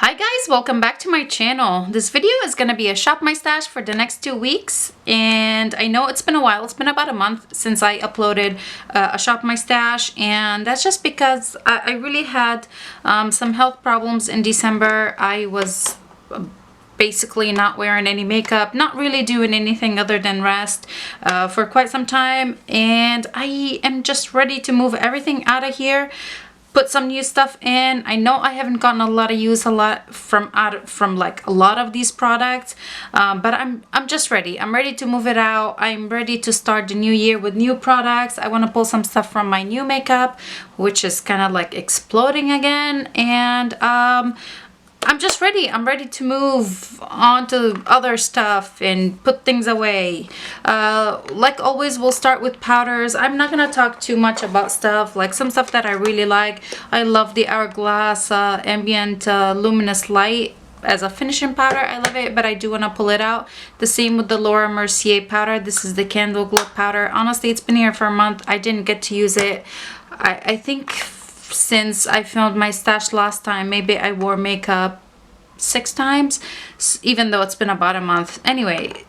Hi guys, welcome back to my channel. This video is going to be a shop my stash for the next 2 weeks, and I know it's been a while. It's been about a month since I uploaded a shop my stash, and that's just because I really had some health problems in December. I was basically not wearing any makeup, not really doing anything other than rest for quite some time, and I am just ready to move everything out of here, put some new stuff in. I know I haven't gotten a lot of use from like a lot of these products, but I'm just ready. I'm ready to move it out. I'm ready to start the new year with new products. I want to pull some stuff from my new makeup, which is kind of like exploding again, and I'm just ready. I'm ready to move on to other stuff and put things away. Like always, we'll start with powders. I'm not going to talk too much about stuff, like some stuff that I really like. I love the Hourglass Ambient Luminous Light as a finishing powder. I love it, but I do want to pull it out. The same with the Laura Mercier powder. This is the Candle Glow powder. Honestly, it's been here for a month. I didn't get to use it. I think since I filmed my stash last time, maybe I wore makeup 6 times, even though it's been about a month. Anyway,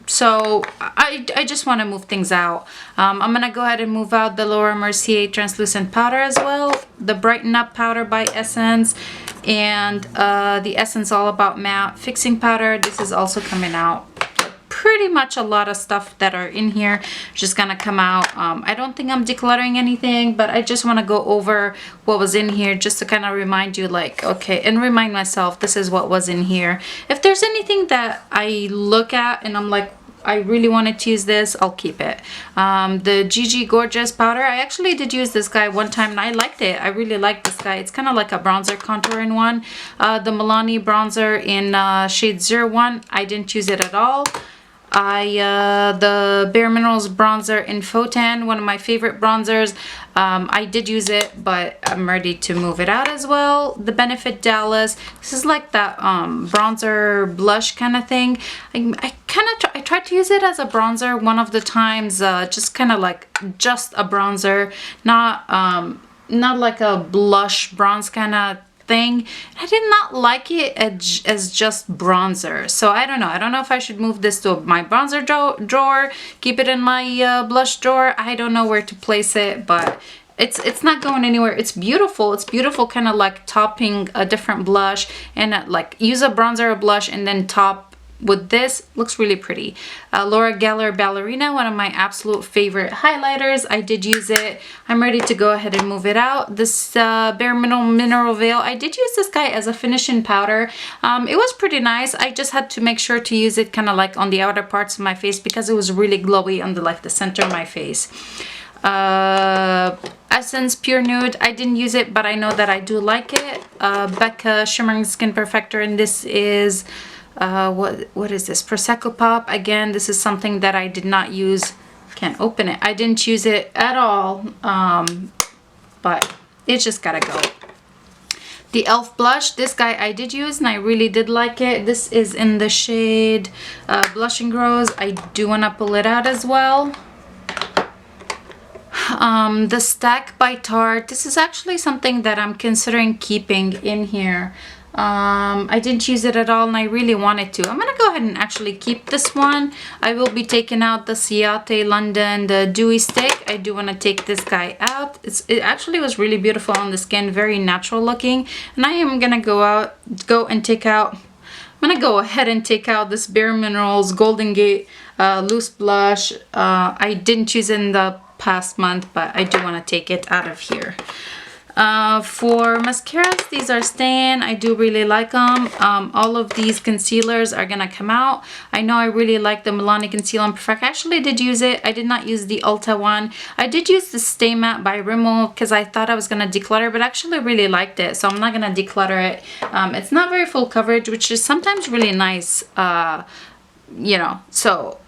so I just want to move things out. I'm gonna go ahead and move out the Laura Mercier translucent powder as well, the Brighten Up powder by Essence, and the Essence All About Matte fixing powder. This is also coming out. Pretty much a lot of stuff that are in here just gonna come out. I don't think I'm decluttering anything, but I just want to go over what was in here just to kind of remind you, like, okay, and remind myself this is what was in here. If there's anything that I look at and I'm like, I really wanted to use this, I'll keep it. The Gigi Gorgeous powder, I actually did use this guy one time and I liked it. I really like this guy. It's kind of like a bronzer contouring one. The Milani bronzer in shade 01, I didn't use it at all. The Bare Minerals bronzer in Photon, one of my favorite bronzers. I did use it, but I'm ready to move it out as well. The Benefit Dallas, this is like that bronzer blush kind of thing. I tried to use it as a bronzer one of the times, just kind of like just a bronzer, not like a blush bronze kind of thing. I did not like it as just bronzer, so I don't know if I should move this to my bronzer drawer, keep it in my blush drawer. I don't know where to place it, but it's not going anywhere. It's beautiful, kind of like topping a different blush, and like use a bronzer or blush and then top with this. Looks really pretty. Laura Geller Ballerina, one of my absolute favorite highlighters. I did use it. I'm ready to go ahead and move it out. This Bare Mineral Veil, I did use this guy as a finishing powder. It was pretty nice. I just had to make sure to use it kind of like on the outer parts of my face because it was really glowy on the center of my face. Essence Pure Nude, I didn't use it, but I know that I do like it. Becca Shimmering Skin Perfector, and this is what is this? Prosecco Pop. Again, this is something that I did not use. Can't open it. I didn't use it at all, but it's just gotta go. The e.l.f. blush, this guy I did use and I really did like it. This is in the shade Blushing Rose. I do want to pull it out as well. The Stack by Tarte, this is actually something that I'm considering keeping in here. I didn't use it at all and I really wanted to. I'm gonna go ahead and actually keep this one. I will be taking out the Ciate London, the Dewy Stick. I do want to take this guy out. It actually was really beautiful on the skin, very natural looking. And I am gonna go ahead and take out this Bare Minerals Golden Gate loose blush. I didn't use it in the past month, but I do want to take it out of here. For mascaras, these are staying. I do really like them. All of these concealers are gonna come out. I know I really like the Milani Conceal and Perfect. I actually did use it. I did not use the Ulta one. I did use the Stay Matte by Rimmel because I thought I was gonna declutter, but actually really liked it, so I'm not gonna declutter it. It's not very full coverage, which is sometimes really nice, you know, so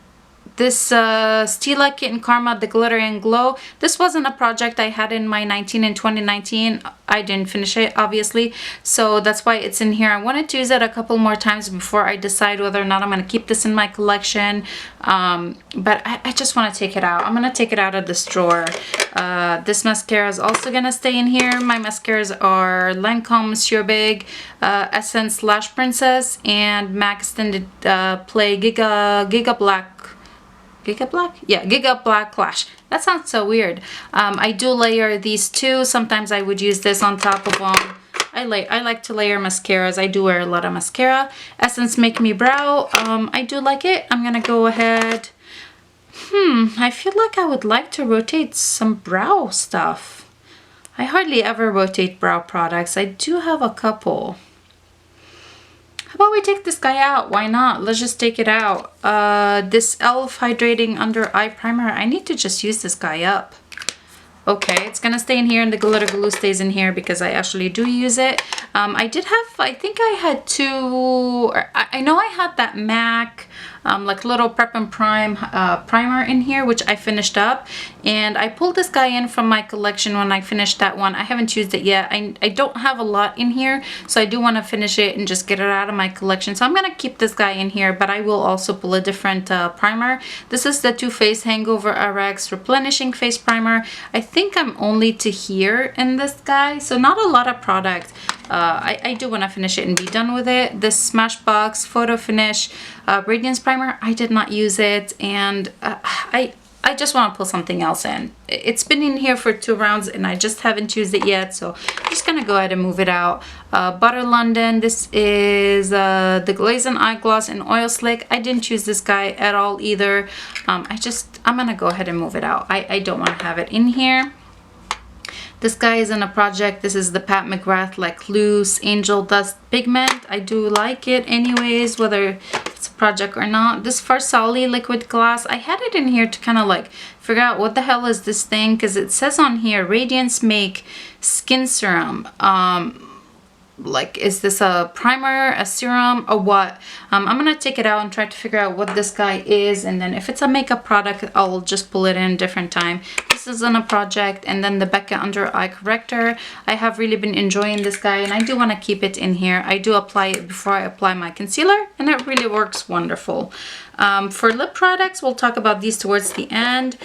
this Stila Kitten Karma, the Glitter and Glow. This wasn't a project I had in my 19 and 2019. I didn't finish it, obviously, so that's why it's in here. I wanted to use it a couple more times before I decide whether or not I'm going to keep this in my collection, but I just want to take it out. I'm going to take it out of this drawer. This mascara is also going to stay in here. My mascaras are Lancome Monsieur Big, Essence Lash Princess, and MAC Extended Play Giga Black. Giga Black? Yeah, Giga Black Lash. That sounds so weird. I do layer these two. Sometimes I would use this on top of them. I like to layer mascaras. I do wear a lot of mascara. Essence Make Me Brow. I do like it. I'm gonna go ahead. I feel like I would like to rotate some brow stuff. I hardly ever rotate brow products. I do have a couple. How about we take this guy out? Why not? Let's just take it out. This e.l.f. Hydrating Under Eye Primer. I need to just use this guy up. Okay, it's gonna stay in here, and the glitter glue stays in here because I actually do use it. I did have, I think I had two, I know I had that MAC like little prep and prime primer in here, which I finished up, and I pulled this guy in from my collection when I finished that one. I haven't used it yet. I don't have a lot in here, so I do want to finish it and just get it out of my collection. So I'm gonna keep this guy in here, but I will also pull a different primer. This is the Too Faced Hangover RX Replenishing Face Primer. I think I'm only to here in this guy, so not a lot of product. I do want to finish it and be done with it. This Smashbox Photo Finish Radiance Primer, I did not use it, and I just want to pull something else in. It's been in here for 2 rounds and I just haven't used it yet, so I'm just gonna go ahead and move it out. Butter London, this is the Glaze and Eye Gloss in Oil Slick. I didn't use this guy at all either. I'm gonna go ahead and move it out. I don't want to have it in here. This guy is in a project. This is the Pat McGrath like Loose Angel Dust Pigment. I do like it anyways, whether it's a project or not. This Farsali Liquid Glass. I had it in here to kind of like figure out what the hell is this thing, because it says on here Radiance Make Skin Serum. Like, is this a primer, a serum, or what? I'm gonna take it out and try to figure out what this guy is, and then if it's a makeup product, I'll just pull it in a different time. This is on a project. And then the Becca Under Eye Corrector. I have really been enjoying this guy, and I do want to keep it in here. I do apply it before I apply my concealer, and it really works wonderful. For lip products, we'll talk about these towards the end.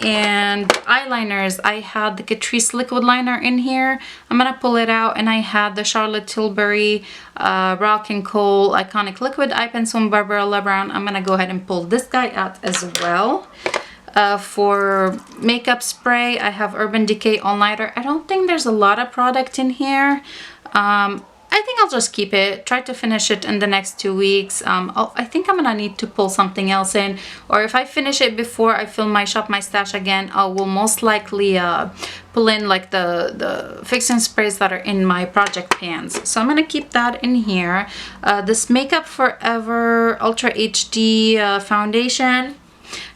And eyeliners, I had the Catrice liquid liner in here. I'm gonna pull it out, and I had the Charlotte Tilbury Rock and Coal Iconic Liquid Eye Pencil in Barbara Le Brown. I'm gonna go ahead and pull this guy out as well. For makeup spray, I have Urban Decay All Nighter. I don't think there's a lot of product in here. I think I'll just keep it, try to finish it in the next 2 weeks. I think I'm gonna need to pull something else in, or if I finish it before I film my Shop My Stash again, I will most likely pull in like the fixing sprays that are in my project pans. So I'm gonna keep that in here. This Makeup Forever Ultra HD foundation,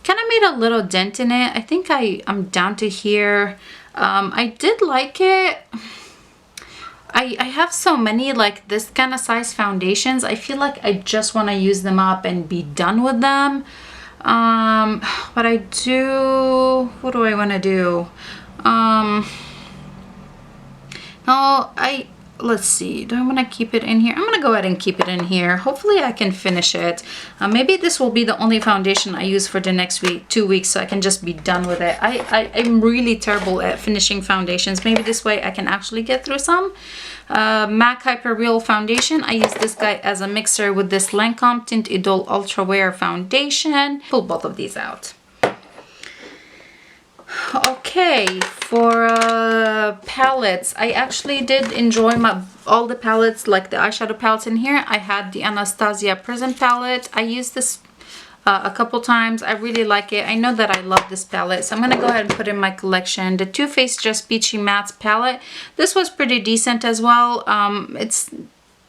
kind of made a little dent in it. I think I'm down to here. I did like it. I have so many like this kind of size foundations. I feel like I just want to use them up and be done with them. But I do, what do I want to do? No, let's see, do I want to keep it in here? I'm going to go ahead and keep it in here. Hopefully I can finish it. Maybe this will be the only foundation I use for the next 2 weeks, so I can just be done with it. I'm really terrible at finishing foundations. Maybe this way I can actually get through some. MAC Hyper Real Foundation. I use this guy as a mixer with this Lancome Tint Idole Ultra Wear Foundation. Pull both of these out. Okay, for palettes, I actually did enjoy all the palettes, like the eyeshadow palettes in here. I had the Anastasia Prism palette. I used this a couple times. I really like it. I know that I love this palette, so I'm gonna go ahead and put it in my collection. The Too Faced Just Peachy Mattes palette. This was pretty decent as well.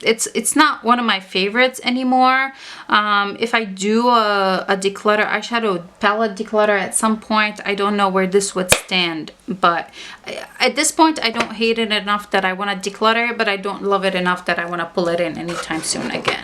it's not one of my favorites anymore. If I do a declutter eyeshadow palette declutter at some point, I don't know where this would stand, but at this point I don't hate it enough that I want to declutter it, but I don't love it enough that I want to pull it in anytime soon again.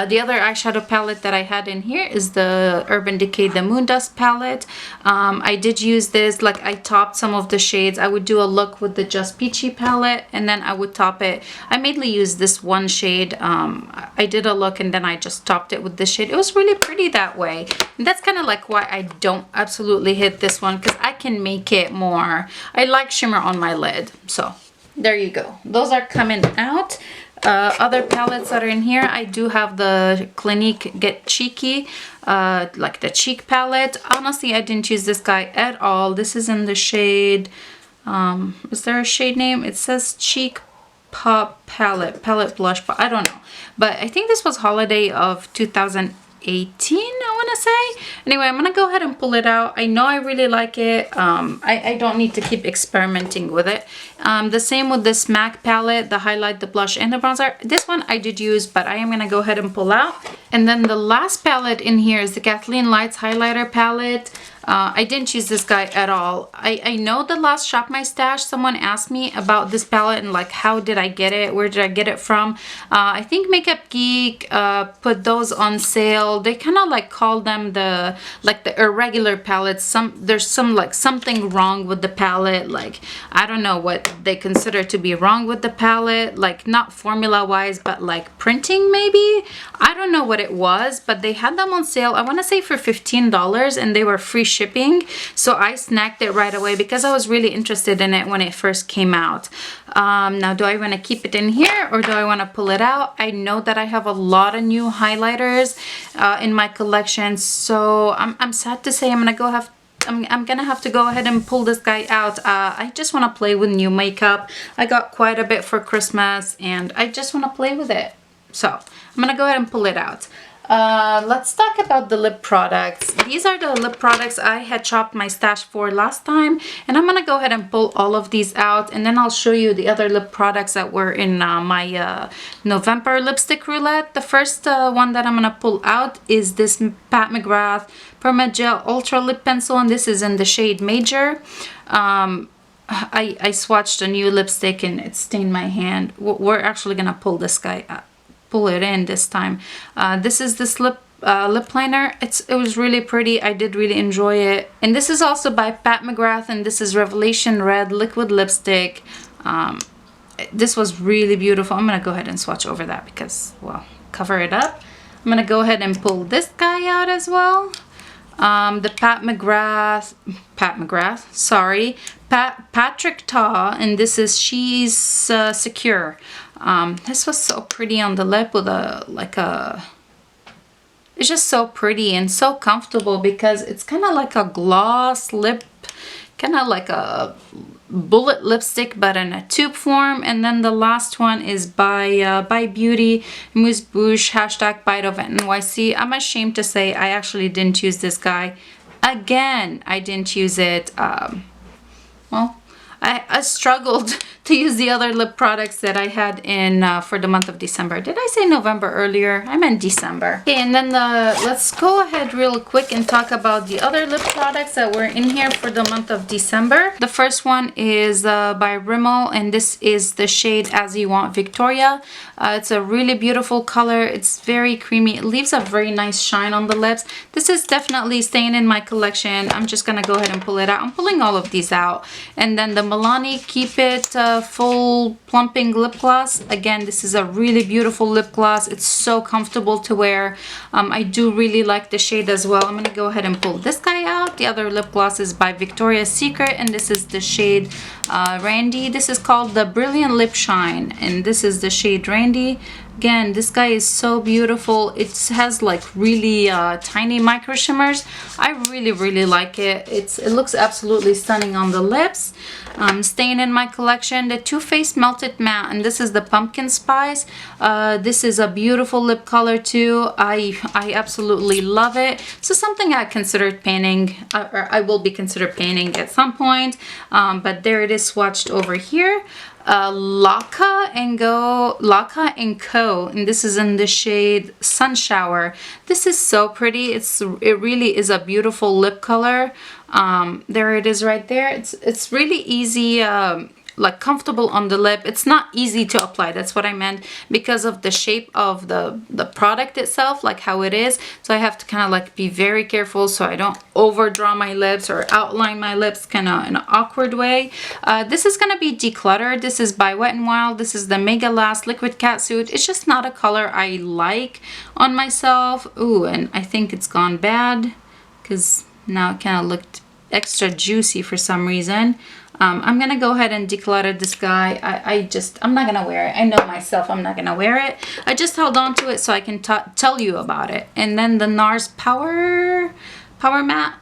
The other eyeshadow palette that I had in here is the Urban Decay the Moon Dust palette. I did use this, like I topped some of the shades. I would do a look with the Just Peachy palette and then I would top it. I mainly used this one shade. I did a look and then I just topped it with this shade. It was really pretty that way. And that's kind of like why I don't absolutely hit this one, because I can make it more. I like shimmer on my lid. So there you go. Those are coming out. Other palettes that are in here, I do have the Clinique Get Cheeky, like the cheek palette. Honestly, I didn't use this guy at all. This is in the shade, is there a shade name? It says Cheek Pop Palette Blush, but I don't know. But I think this was holiday of 2018, I want to say. Anyway, I'm gonna go ahead and pull it out. I know I really like it. I don't need to keep experimenting with it. The same with this MAC palette, the highlight, the blush, and the bronzer. This one I did use, but I am gonna go ahead and pull out. And then the last palette in here is the Kathleen Lights highlighter palette. I didn't use this guy at all. I know the last Shop My Stash, someone asked me about this palette and like, how did I get it? Where did I get it from? I think Makeup Geek put those on sale. They kind of like call them the irregular palettes. There's some like something wrong with the palette. Like, I don't know what they consider to be wrong with the palette. Like, not formula wise, but like printing maybe. I don't know what it was, but they had them on sale. I want to say for $15, and they were free shipping, so I snagged it right away because I was really interested in it when it first came out. Now, do I want to keep it in here or do I want to pull it out? I know that I have a lot of new highlighters in my collection, so I'm sad to say I'm gonna have to go ahead and pull this guy out. I just want to play with new makeup. I got quite a bit for Christmas and I just want to play with it, so I'm gonna go ahead and pull it out. Let's talk about the lip products. These are the lip products I had chopped my stash for last time, and I'm gonna go ahead and pull all of these out, and then I'll show you the other lip products that were in my November lipstick roulette. The first one that I'm gonna pull out is this Pat McGrath Perma Gel Ultra Lip Pencil, and this is in the shade Major. I swatched a new lipstick and it stained my hand. We're actually gonna pull this guy up. Pull it in this time. This is this lip liner. It was really pretty. I did really enjoy it. And this is also by Pat McGrath, and this is Revelation Red Liquid Lipstick. This was really beautiful. I'm gonna go ahead and swatch over that because, well, cover it up. I'm gonna go ahead and pull this guy out as well. The Patrick Ta, and this is She's Secure. This was so pretty on the lip with it's just so pretty and so comfortable because it's kind of like a gloss lip, kind of like a bullet lipstick but in a tube form. And then the last one is by Beauty Mousse Bouche #Bite of NYC. I'm ashamed to say I actually didn't use this guy. Again, I didn't use it. Well, I struggled to use the other lip products that I had in for the month of December. Did I say November earlier? I meant December. Okay, and then let's go ahead real quick and talk about the other lip products that were in here for the month of December. The first one is by Rimmel, and this is the shade As You Want Victoria. It's a really beautiful color. It's very creamy. It leaves a very nice shine on the lips. This is definitely staying in my collection. I'm just gonna go ahead and pull it out. I'm pulling all of these out. And then the Milani Keep It Full Plumping Lip Gloss. Again, this is a really beautiful lip gloss. It's so comfortable to wear. I do really like the shade as well. I'm gonna go ahead and pull this guy out. The other lip gloss is by Victoria's Secret, and this is the shade Randy. This is called the Brilliant Lip Shine, and this is the shade Randy. Again, this guy is so beautiful. It has like really tiny micro shimmers. I really like it. It looks absolutely stunning on the lips. Staying in my collection, the Too Faced Melted Matte, and this is the Pumpkin Spice. This is a beautiful lip color too. I absolutely love it. So something I considered painting, or I will be considered painting at some point. But there it is swatched over here. Laka and Co, and this is in the shade Sun Shower. This is so pretty. It really is a beautiful lip color. There it is right there. It's really easy, like comfortable on the lip. It's not easy to apply, that's what I meant, because of the shape of the product itself, like how it is. So I have to kind of like be very careful so I don't overdraw my lips or outline my lips kind of in an awkward way. This is gonna be decluttered. This is by Wet n Wild. This is the Mega Last Liquid Catsuit. It's just not a color I like on myself. Ooh, and I think it's gone bad because now it kind of looked extra juicy for some reason. I'm gonna go ahead and declutter this guy. I'm not gonna wear it. I know myself, I'm not gonna wear it. I just held on to it so I can tell you about it. And then the NARS Power Matte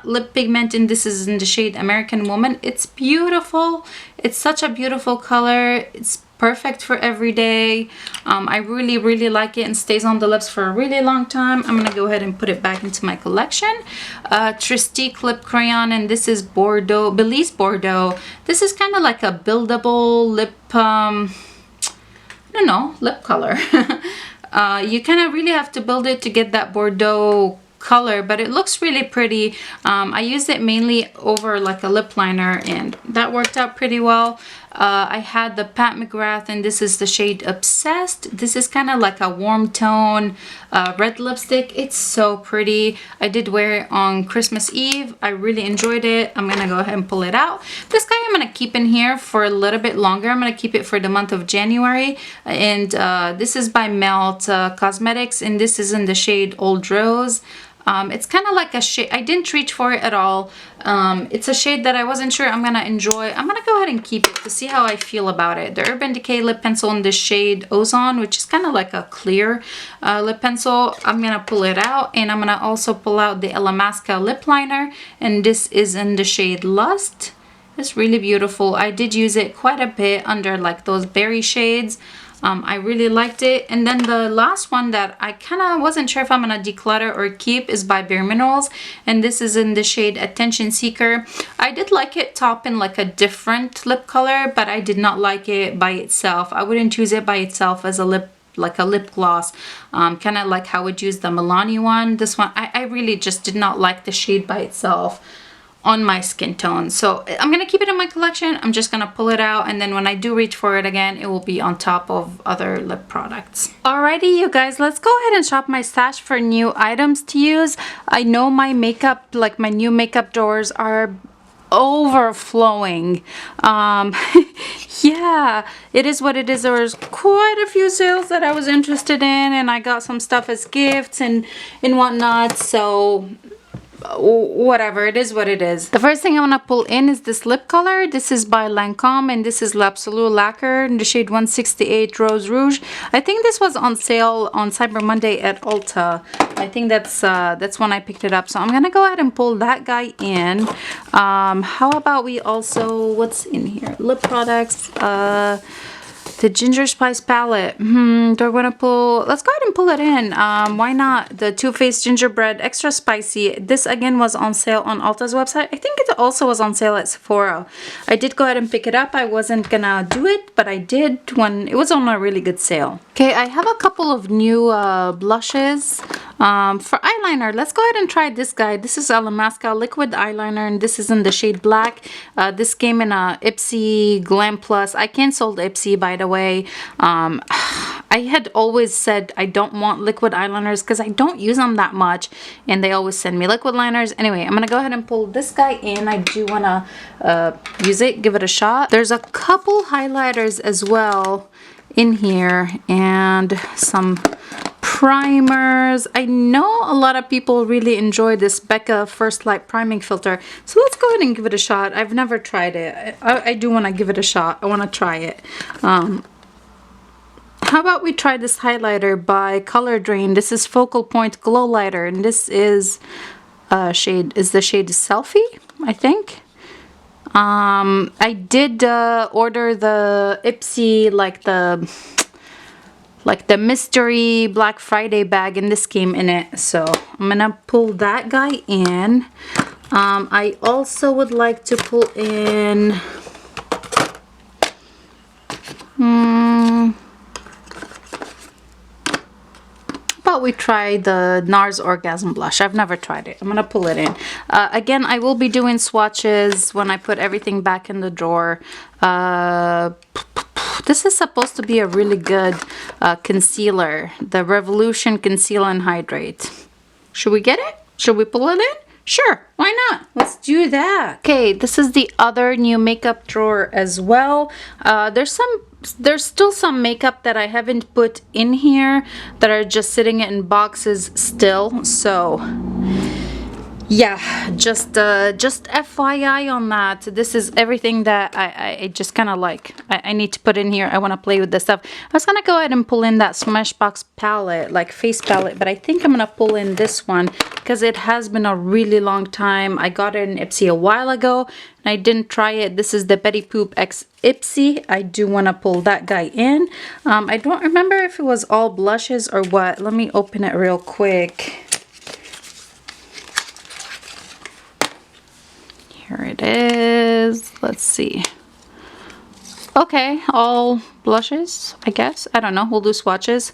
Lip Pigment, and this is in the shade American Woman. It's beautiful. It's such a beautiful color. It's perfect for every day. I really like it and stays on the lips for a really long time. I'm gonna go ahead and put it back into my collection. Tristique Lip Crayon, and this is Belize Bordeaux. This is kind of like a buildable lip, I don't know, lip color. You kind of really have to build it to get that Bordeaux color, but it looks really pretty. I used it mainly over like a lip liner, and that worked out pretty well. I had the Pat McGrath, and this is the shade Obsessed. This is kind of like a warm tone red lipstick. It's so pretty. I did wear it on Christmas Eve. I really enjoyed it. I'm gonna go ahead and pull it out. This guy I'm gonna keep in here for a little bit longer. I'm gonna keep it for the month of January, and this is by Melt Cosmetics, and this is in the shade Old Rose. It's kind of like a shade, I didn't reach for it at all. It's a shade that I wasn't sure I'm gonna enjoy. I'm gonna go ahead and keep it to see how I feel about it. The Urban Decay lip pencil in the shade Ozone, which is kind of like a clear lip pencil. I'm gonna pull it out, and I'm gonna also pull out the Alamasca lip liner, and this is in the shade Lust. It's really beautiful. I did use it quite a bit under like those berry shades. I really liked it. And then the last one that I kind of wasn't sure if I'm gonna declutter or keep is by Bare Minerals, and this is in the shade Attention Seeker. I did like it top in like a different lip color, but I did not like it by itself. I wouldn't use it by itself as a lip, like a lip gloss, kind of like how I would use the Milani one. This one I really just did not like the shade by itself on my skin tone. So I'm gonna keep it in my collection. I'm just gonna pull it out, and then when I do reach for it again, it will be on top of other lip products. Alrighty, you guys, let's go ahead and shop my stash for new items to use. I know my makeup, like my new makeup drawers are overflowing. Yeah, it is what it is. There was quite a few sales that I was interested in, and I got some stuff as gifts and whatnot, so whatever, it is what it is. The first thing I want to pull in is this lip color. This is by Lancome, and this is L'Absolu Lacquer in the shade 168 Rose Rouge. I think this was on sale on Cyber Monday at Ulta. I think that's when I picked it up. So I'm gonna go ahead and pull that guy in. How about we also, what's in here? Lip products. The Ginger Spice palette. Do I want to pull? Let's go ahead and pull it in. Why not? The Too Faced Gingerbread Extra Spicy. This again was on sale on Ulta's website. I think it also was on sale at Sephora. I did go ahead and pick it up. I wasn't gonna do it, but I did when it was on a really good sale. Okay, I have a couple of new blushes. For eyeliner, let's go ahead and try this guy. This is Alamasca Liquid Eyeliner, and this is in the shade Black. This came in a Ipsy Glam Plus. I canceled Ipsy, by the way. I had always said I don't want liquid eyeliners because I don't use them that much, and they always send me liquid liners. Anyway, I'm gonna go ahead and pull this guy in. I do wanna use it, give it a shot. There's a couple highlighters as well in here, and some primers. I know a lot of people really enjoy this Becca First Light priming filter, so let's go ahead and give it a shot. I've never tried it. I do want to give it a shot. I want to try it. How about we try this highlighter by Color Drain? This is Focal Point Glow Lighter, and this is the shade Selfie, I think. I did order the Ipsy, like the mystery Black Friday bag, and this came in it, so I'm gonna pull that guy in. I also would like to pull in But we try the NARS Orgasm Blush. I've never tried it. I'm gonna pull it in. Again, I will be doing swatches when I put everything back in the drawer. This is supposed to be a really good concealer. The Revolution Conceal and Hydrate. Should we get it? Should we pull it in? Sure, why not? Let's do that. Okay, this is the other new makeup drawer as well. There's still some makeup that I haven't put in here that are just sitting in boxes still. So yeah, just FYI on that. This is everything that I just kind of like. I need to put in here. I want to play with this stuff. I was gonna go ahead and pull in that Smashbox palette, like face palette, but I think I'm gonna pull in this one because it has been a really long time. I got it in Ipsy a while ago and I didn't try it. This is the Betty Poop X Ipsy. I do want to pull that guy in. I don't remember if it was all blushes or what. Let me open it real quick. Here it is. Let's see. Okay, all blushes, I guess. I don't know. We'll do swatches.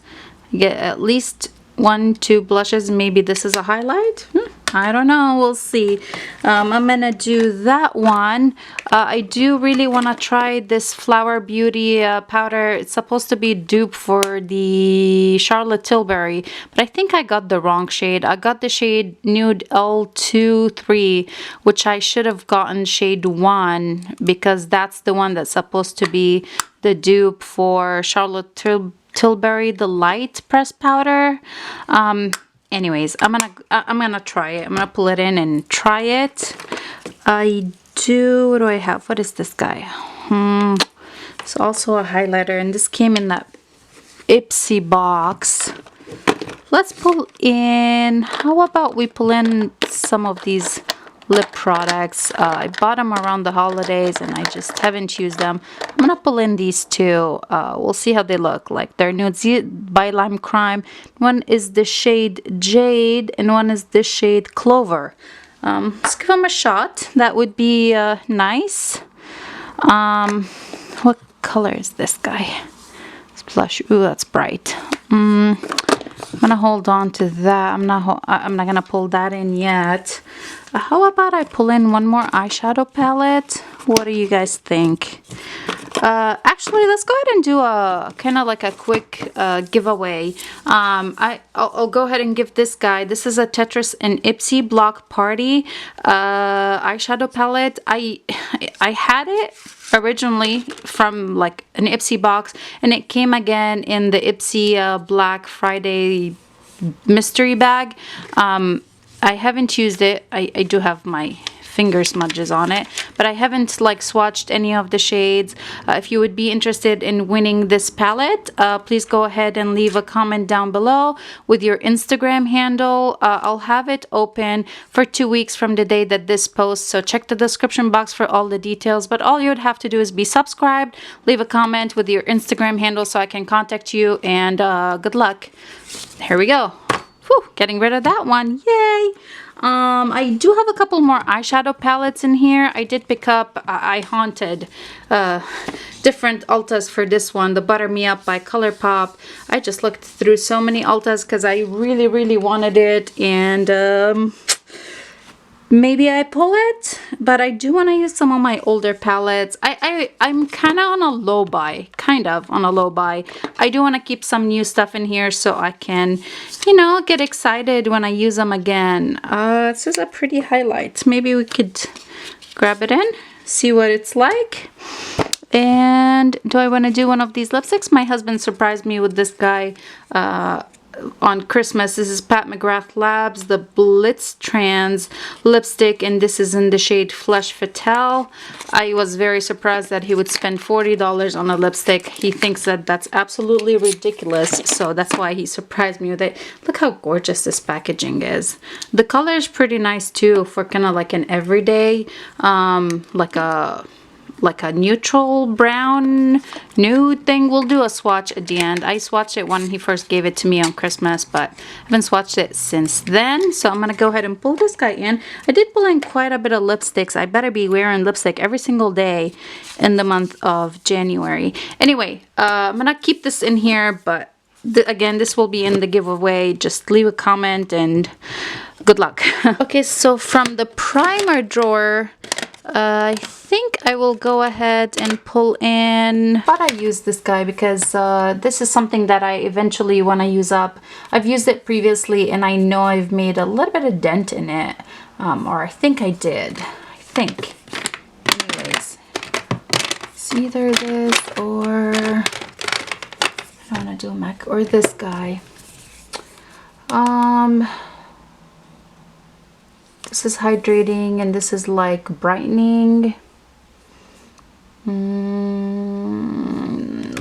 Get at least 1, 2 blushes. Maybe this is a highlight. I don't know. We'll see. I'm gonna do that one. I do really want to try this Flower Beauty powder. It's supposed to be dupe for the Charlotte Tilbury, but I think I got the wrong shade. I got the shade Nude L23, which I should have gotten shade 1 because that's the one that's supposed to be the dupe for Charlotte Tilbury, the light press powder. Anyways, I'm gonna try it. I'm gonna pull it in and try it. What do I have? What is this guy? It's also a highlighter, and this came in that Ipsy box. Let's pull in, how about we pull in some of these lip products. I bought them around the holidays and I just haven't used them. I'm gonna pull in these two. We'll see how they look like. They're Nude by Lime Crime. One is the shade Jade and one is the shade Clover. Let's give them a shot. That would be nice. What color is this guy? It's blush. Ooh, that's bright. I'm gonna hold on to that. I'm not gonna pull that in yet. How about I pull in one more eyeshadow palette? What do you guys think? Actually, let's go ahead and do a kind of like a quick giveaway. I'll go ahead and give this guy. This is a Tetris and Ipsy Block Party eyeshadow palette. I had it originally from like an Ipsy box, and it came again in the Ipsy Black Friday mystery bag. I haven't used it. I do have my finger smudges on it, but I haven't like swatched any of the shades. If you would be interested in winning this palette, please go ahead and leave a comment down below with your Instagram handle. I'll have it open for 2 weeks from the day that this posts, so check the description box for all the details. But all you would have to do is be subscribed, leave a comment with your Instagram handle so I can contact you, and good luck. Here we go. Whew, getting rid of that one. Yay! I do have a couple more eyeshadow palettes in here. I did pick up, I haunted different Ultas for this one, the Butter Me Up by ColourPop. I just looked through so many Ultas because I really, really wanted it, and maybe I pull it, but I do want to use some of my older palettes. I'm kind of on a low buy, I do want to keep some new stuff in here so I can, you know, get excited when I use them again. This is a pretty highlight. Maybe we could grab it in, see what it's like. And do I want to do one of these lipsticks? My husband surprised me with this guy on Christmas. This is Pat McGrath Labs, the Blitz Trans lipstick, and this is in the shade Flesh Fatale. I was very surprised that he would spend $40 on a lipstick. He thinks that that's absolutely ridiculous, so that's why he surprised me with it. Look how gorgeous this packaging is. The color is pretty nice too for kind of like an everyday, like a like a neutral brown nude thing. We'll do a swatch at the end. I swatched it when he first gave it to me on Christmas, but I haven't swatched it since then. So I'm gonna go ahead and pull this guy in. I did pull in quite a bit of lipsticks. I better be wearing lipstick every single day in the month of January. Anyway, I'm gonna keep this in here, but again, this will be in the giveaway. Just leave a comment and good luck. Okay, so from the primer drawer, I think I will go ahead and pull in. I thought I use this guy because this is something that I eventually want to use up. I've used it previously and I know I've made a little bit of dent in it, or I think I did. I think. Anyways, it's either this or I want to do MAC or this guy. This is hydrating and this is like brightening.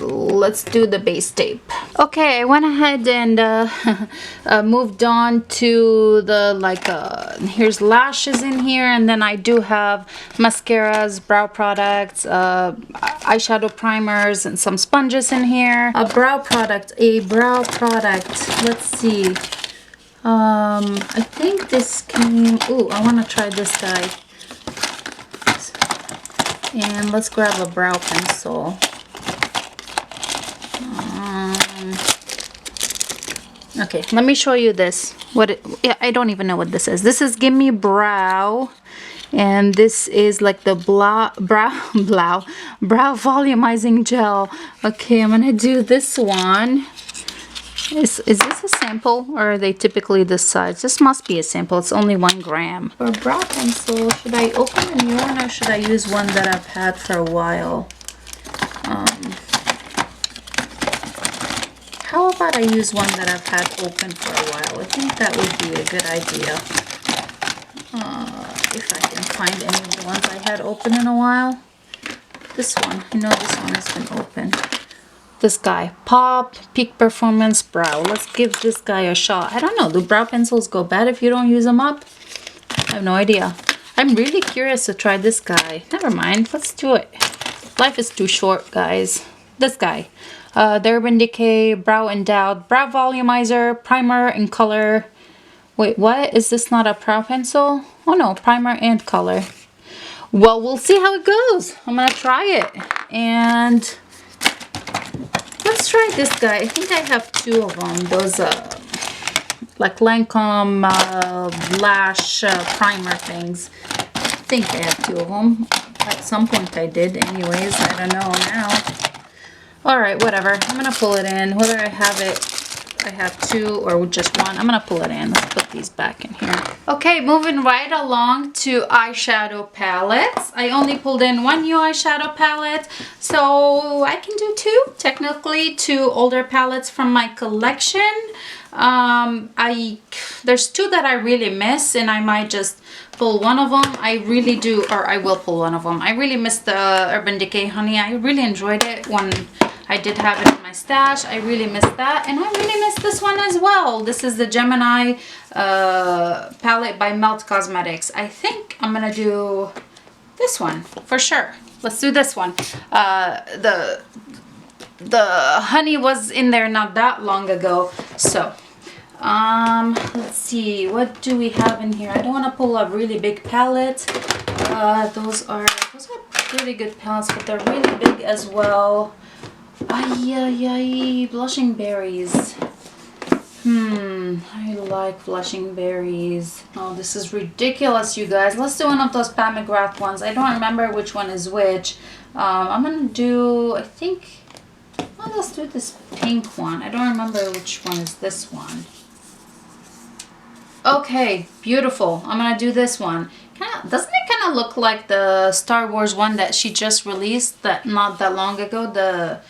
Let's do the base tape. Okay, I went ahead and moved on to the here's lashes in here, and then I do have mascaras, brow products, eyeshadow primers, and some sponges in here. A brow product. Let's see. I think this came. Ooh, I want to try this guy. And let's grab a brow pencil. Okay, let me show you this. I don't even know what this is. This is Gimme Brow, and this is like the brow volumizing gel. Okay, I'm gonna do this one. Is this a sample, or are they typically this size? This must be a sample. It's only 1 gram. For a brow pencil, should I open a new one or should I use one that I've had for a while? How about I use one that I've had open for a while? I think that would be a good idea. If I can find any of the ones I had open in a while. This one, I know this one has been open. This guy, Pop Peak Performance Brow. Let's give this guy a shot. I don't know, do brow pencils go bad if you don't use them up? I have no idea. I'm really curious to try this guy. Never mind, let's do it. Life is too short, guys. This guy, the Urban Decay Brow Endowed Brow Volumizer, Primer and Color. Wait, what? Is this not a brow pencil? Oh no, primer and color. Well, we'll see how it goes. I'm gonna try it. And let's try this guy. I think I have 2 of them. Those like Lancome lash primer things. I think I have 2 of them. At some point I did. Anyways, I don't know now. Alright, whatever. I'm gonna pull it in. Whether I have 2 or just 1, I'm gonna pull it in. Let's put these back in here. Okay, moving right along to eyeshadow palettes. I only pulled in 1 new eyeshadow palette, so I can do 2, technically 2 older palettes from my collection. There's 2 that I really miss, and I might just pull one of them. I really do, or I will pull one of them. I really miss the Urban Decay Honey. I really enjoyed it when I did have it in my stash. I really missed that, and I really missed this one as well. This is the Gemini palette by Melt Cosmetics. I think I'm gonna do this one for sure. Let's do this one. The honey was in there not that long ago, so let's see, what do we have in here? I don't want to pull a really big palette. Those are pretty good palettes, but they're really big as well. Blushing berries. I like blushing berries. Oh, this is ridiculous, you guys. Let's do one of those Pat McGrath ones. I don't remember which one is which. I'm gonna do, I think, well, let's do this pink one. I don't remember which one is this one. Okay, beautiful. I'm gonna do this one. Doesn't it kind of look like the Star Wars one that she just released that not that long ago? The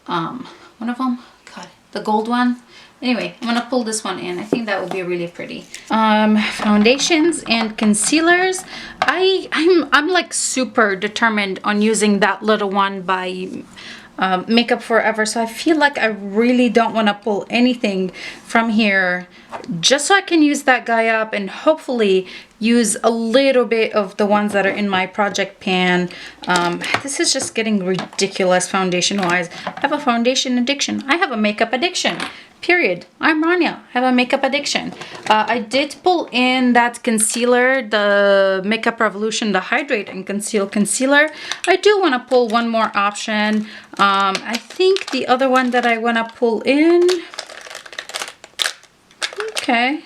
one of them, God, the gold one. Anyway, I'm gonna pull this one in. I think that would be really pretty. Foundations and concealers. I'm like super determined on using that little one by makeup forever, so I feel like I really don't want to pull anything from here, just so I can use that guy up and hopefully use a little bit of the ones that are in my project pan. This is just getting ridiculous foundation wise. I have a foundation addiction. I have a makeup addiction. Period. I'm Rania. I have a makeup addiction. I did pull in that concealer, the Makeup Revolution, the Hydrate and Conceal Concealer. I do want to pull one more option. I think the other one that I want to pull in, okay,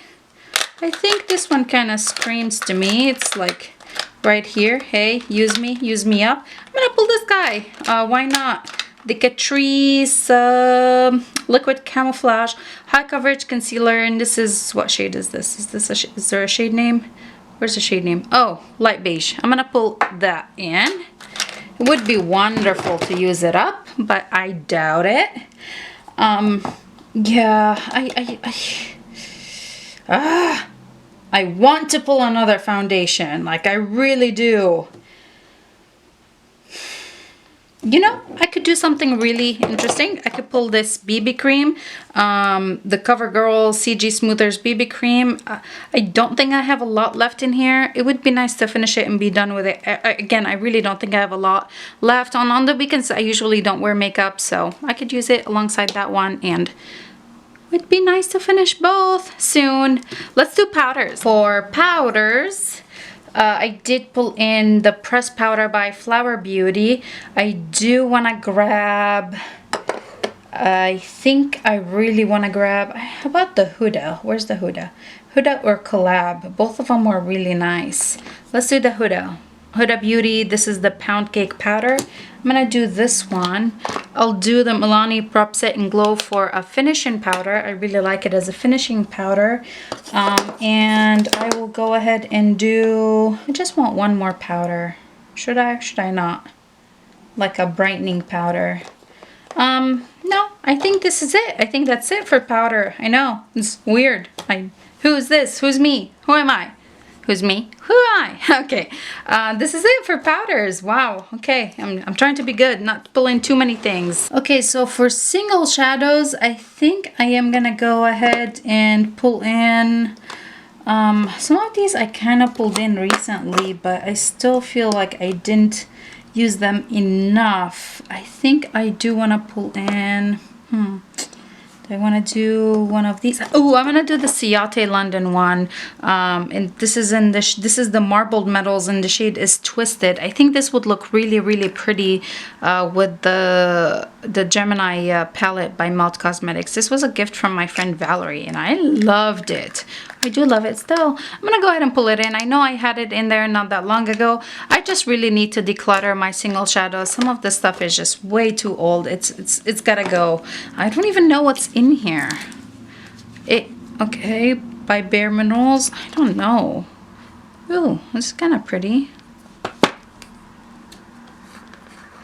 I think this one kind of screams to me. It's like right here. Hey, use me up. I'm gonna pull this guy. Why not? The Catrice Liquid Camouflage High Coverage Concealer, and this is, what shade is this? Is there a shade name? Where's the shade name? Oh, light beige. I'm gonna pull that in. It would be wonderful to use it up, but I doubt it. Yeah, I want to pull another foundation, like I really do. You know, I could do something really interesting. I could pull this BB cream, the CoverGirl CG Smoothers BB cream. I don't think I have a lot left in here. It would be nice to finish it and be done with it. Again, I really don't think I have a lot left. On the weekends, I usually don't wear makeup, so I could use it alongside that one, and it'd be nice to finish both soon. Let's do powders. For powders, I did pull in the pressed powder by Flower Beauty. I do want to grab, I think I really want to grab, how about the Huda? Where's the Huda? Huda or Collab. Both of them were really nice. Let's do the Huda. Huda Beauty, this is the Pound Cake powder. I'm gonna do this one. I'll do the Milani Prop Set and Glow for a finishing powder. I really like it as a finishing powder. And I will go ahead and do, I just want one more powder. Should I or should I not? Like a brightening powder. No, I think this is it. I think that's it for powder. I know, it's weird. Who's this? Who's me? Who am I? Who's me? Who am I? Okay, this is it for powders. Wow, okay, I'm trying to be good, not pull in too many things. Okay, so for single shadows, I think I am gonna go ahead and pull in, some of these I kind of pulled in recently, but I still feel like I didn't use them enough. I think I do want to pull in, do I want to do one of these? Oh, I'm gonna do the Ciate London one, and this is in the this is the marbled metals, and the shade is Twisted. I think this would look really, really pretty with the Gemini palette by Melt Cosmetics. This was a gift from my friend Valerie, and I loved it. I do love it still. I'm gonna go ahead and pull it in. I know I had it in there not that long ago. I just really need to declutter my single shadows. Some of the stuff is just way too old. It's gotta go. I don't even know what's in here. Okay, by Bare Minerals. I don't know. Ooh, this is kind of pretty. I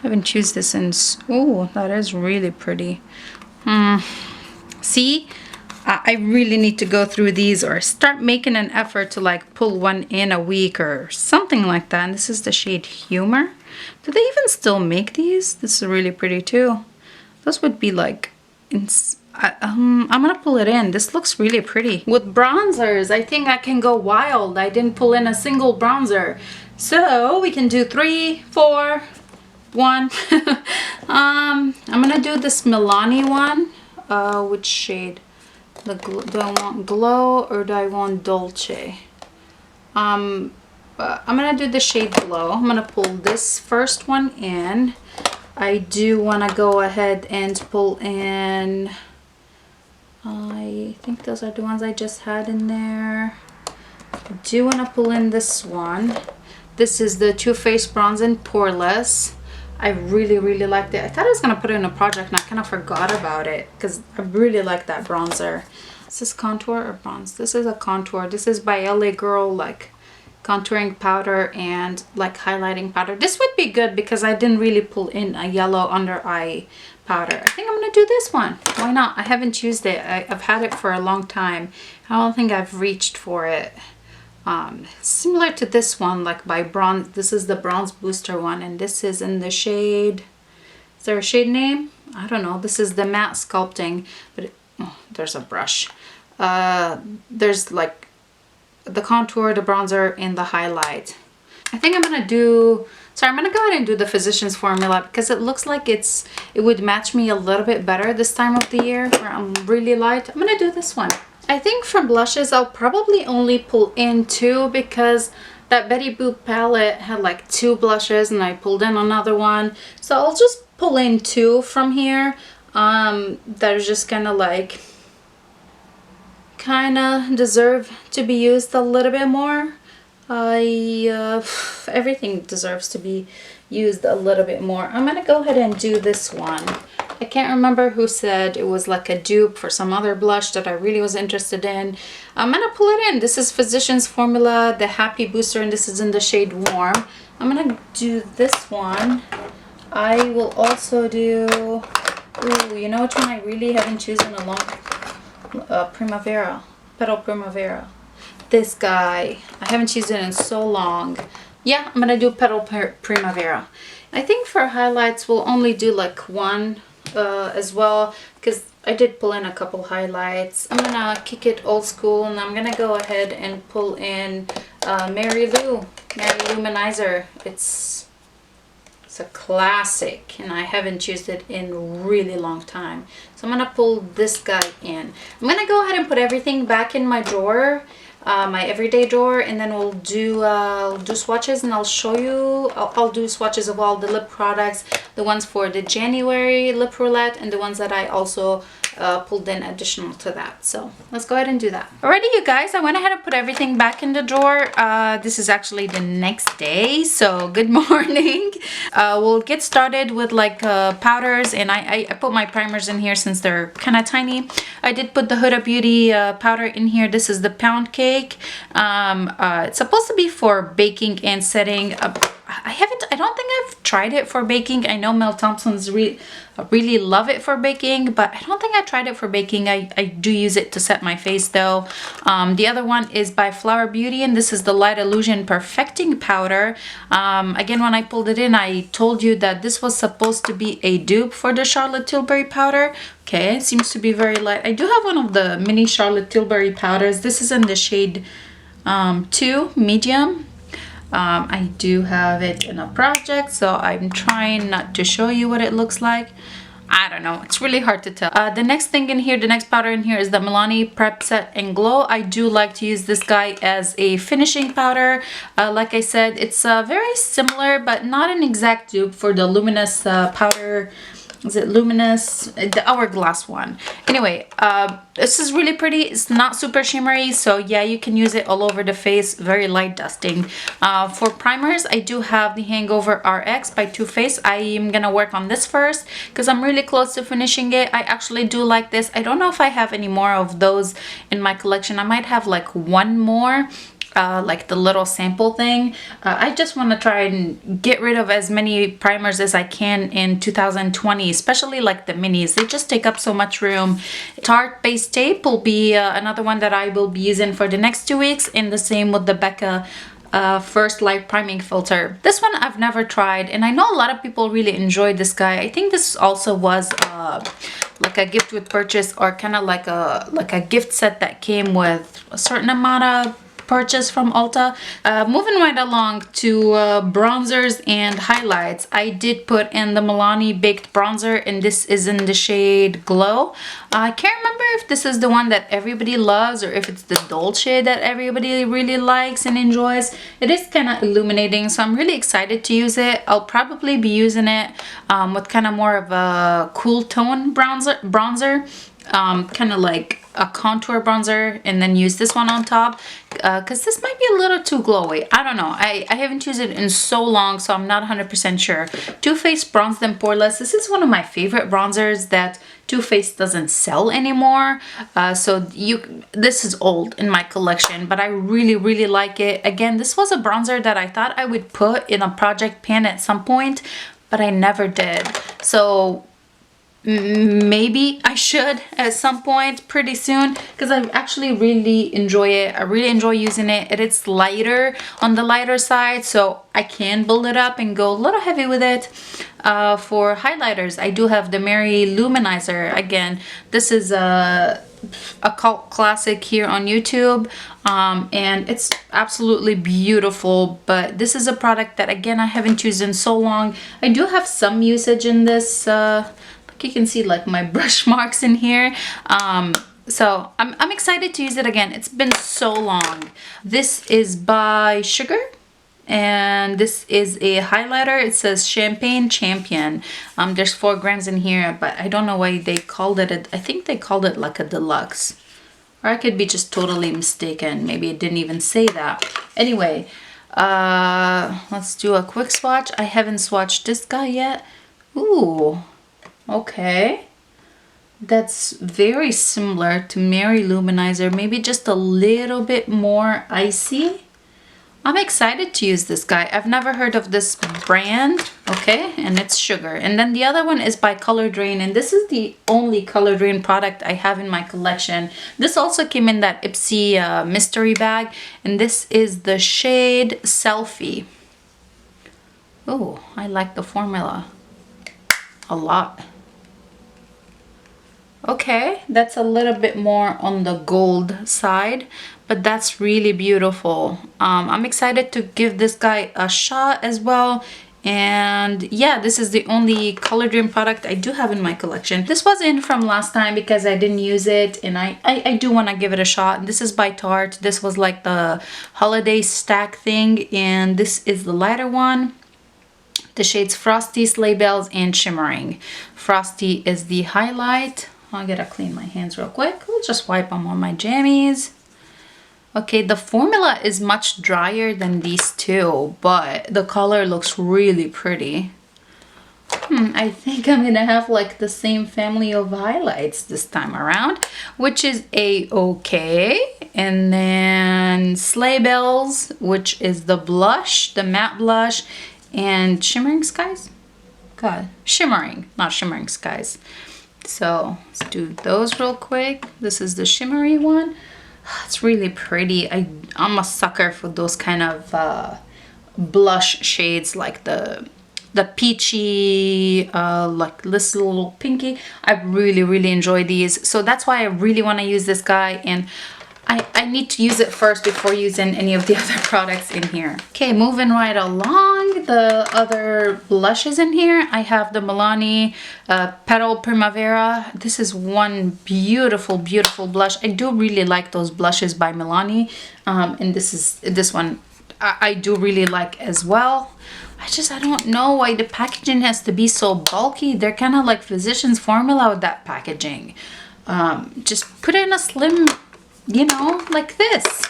haven't used this since. Oh, that is really pretty. See, I really need to go through these or start making an effort to like pull one in a week or something like that. And this is the shade Humor. Do they even still make these? This is really pretty too. Those would be like, I'm gonna pull it in. This looks really pretty. With bronzers, I think I can go wild. I didn't pull in a single bronzer. So we can do 3, 4, 1. I'm gonna do this Milani one. Which shade? Do I want Glow or do I want Dolce? I'm gonna do the shade Glow. I'm gonna pull this first one in. I do want to go ahead and pull in, I think those are the ones I just had in there. I do want to pull in this one. This is the Too Faced Bronze and Poreless. I really, really liked it. I thought I was going to put it in a project and I kind of forgot about it because I really like that bronzer. Is this contour or bronze? This is a contour. This is by LA Girl, like contouring powder and like highlighting powder. This would be good because I didn't really pull in a yellow under eye powder. I think I'm going to do this one. Why not? I haven't used it. I've had it for a long time. I don't think I've reached for it. Similar to this one, like by Bronze. This is the Bronze Booster one, and this is in the shade Is there a shade name? I don't know. This is the matte sculpting, but oh, there's a brush. There's like the contour, the bronzer, and the highlight. I think I'm gonna do, sorry, I'm gonna go ahead and do the Physicians Formula because it looks like it would match me a little bit better this time of the year where I'm really light. I'm gonna do this one. I think from blushes, I'll probably only pull in 2 because that Betty Boop palette had like 2 blushes and I pulled in another one. So I'll just pull in 2 from here that are just kind of deserve to be used a little bit more. Everything deserves to be used a little bit more. I'm gonna go ahead and do this one. I can't remember who said it was like a dupe for some other blush that I really was interested in. I'm gonna pull it in. This is Physicians Formula, the Happy Booster, and this is in the shade Warm. I'm gonna do this one. I will also do, ooh, you know which one I really haven't chosen a long, Primavera, Petal Primavera. This guy, I haven't chosen it in so long. Yeah, I'm gonna do Petal Primavera. I think for highlights we'll only do like 1 as well because I did pull in a couple highlights. I'm gonna kick it old school and I'm gonna go ahead and pull in Mary Lou Luminizer. It's a classic and I haven't used it in a really long time. So I'm gonna pull this guy in. I'm gonna go ahead and put everything back in my drawer, my everyday drawer, and then we'll do swatches, and I'll show you. I'll do swatches of all the lip products, the ones for the January lip roulette and the ones that I also pulled in additional to that. So let's go ahead and do that. Alrighty, you guys, I went ahead and put everything back in the drawer. This is actually the next day, so good morning. We'll get started with like powders, and I put my primers in here since they're kind of tiny. I did put the Huda Beauty powder in here. This is the Pound Cake. It's supposed to be for baking and setting. I don't think I've tried it for baking. I know Mel Thompson's really love it for baking, but I don't think I tried it for baking. I do use it to set my face though. The other one is by Flower Beauty, and this is the Light Illusion Perfecting Powder. Again, when I pulled it in, I told you that this was supposed to be a dupe for the Charlotte Tilbury powder. Okay, it seems to be very light. I do have one of the mini Charlotte Tilbury powders. This is in the shade 2, medium. I do have it in a project, so I'm trying not to show you what it looks like. I don't know, it's really hard to tell. The next thing in here, the next powder in here is the Milani Prep Set and Glow. I do like to use this guy as a finishing powder. Like I said, it's very similar but not an exact dupe for the Luminous powder. Is it Luminous? The Hourglass one. Anyway, this is really pretty. It's not super shimmery, so yeah, you can use it all over the face. Very light dusting. For primers, I do have the Hangover RX by Too Faced. I am gonna work on this first because I'm really close to finishing it. I actually do like this. I don't know if I have any more of those in my collection. I might have like 1 more. Like the little sample thing. I just want to try and get rid of as many primers as I can in 2020, especially like the minis. They just take up so much room. Tarte Base Tape will be another one that I will be using for the next 2 weeks, and the same with the Becca First Light Priming Filter. This one I've never tried, and I know a lot of people really enjoyed this guy. I think this also was like a gift with purchase, or kind of like a gift set that came with a certain amount of purchase from Ulta. Moving right along to bronzers and highlights, I did put in the Milani Baked Bronzer, and this is in the shade Glow. I can't remember if this is the one that everybody loves or if it's the Dolce that everybody really likes and enjoys. It is kind of illuminating, so I'm really excited to use it. I'll probably be using it with kind of more of a cool tone bronzer, kind of like a contour bronzer, and then use this one on top because this might be a little too glowy. I don't know. I haven't used it in so long, so I'm not 100% sure. Too Faced Bronze Them Poreless. This is one of my favorite bronzers that Too Faced doesn't sell anymore. This is old in my collection, but I really like it. Again, this was a bronzer that I thought I would put in a project pan at some point, but I never did. So maybe I should at some point pretty soon, because I actually really enjoy it. I really enjoy using it. It's lighter, on the lighter side, so I can build it up and go a little heavy with it. For highlighters, I do have the Mary Luminizer. Again, this is a cult classic here on YouTube, and it's absolutely beautiful. But this is a product that, again, I haven't used in so long. I do have some usage in this. You can see like my brush marks in here. So I'm excited to use it again. It's been so long. This is by Sugar, and this is a highlighter. It says Champagne Champion. There's 4 grams in here, but I don't know why they called it I think they called it like a deluxe, or I could be just totally mistaken. Maybe it didn't even say that. Anyway, let's do a quick swatch. I haven't swatched this guy yet. Ooh, okay, that's very similar to Mary Luminizer, maybe just a little bit more icy. I'm excited to use this guy. I've never heard of this brand. Okay, and it's Sugar. And then the other one is by Color Drain, and this is the only Color Drain product I have in my collection. This also came in that Ipsy mystery bag, and this is the shade Selfie. Oh, I like the formula a lot. Okay, that's a little bit more on the gold side, but that's really beautiful. I'm excited to give this guy a shot as well. And yeah, this is the only Color Dream product I do have in my collection. This was in from last time because I didn't use it, and I do want to give it a shot. This is by Tarte. This was like the holiday stack thing, and this is the lighter one. The shades Frosty, Sleigh Bells, and Shimmering. Frosty is the highlight. I gotta clean my hands real quick. We'll just wipe them on my jammies. Okay, the formula is much drier than these two, but the color looks really pretty. I think I'm gonna have like the same family of highlights this time around, which is a-okay. And then Sleigh Bells, which is the blush, the matte blush, and Shimmering Skies? God, Shimmering, not Shimmering Skies. So let's do those real quick. This is the shimmery one. It's really pretty. I'm a sucker for those kind of blush shades, like the peachy, like this little pinky. I really enjoy these. So that's why I really want to use this guy, and I need to use it first before using any of the other products in here. Okay, moving right along, the other blushes in here. I have the Milani Petal Primavera. This is one beautiful blush. I do really like those blushes by Milani, and this one I do really like as well. I don't know why the packaging has to be so bulky. They're kind of like Physicians Formula with that packaging. Just put it in a slim, you know, like this.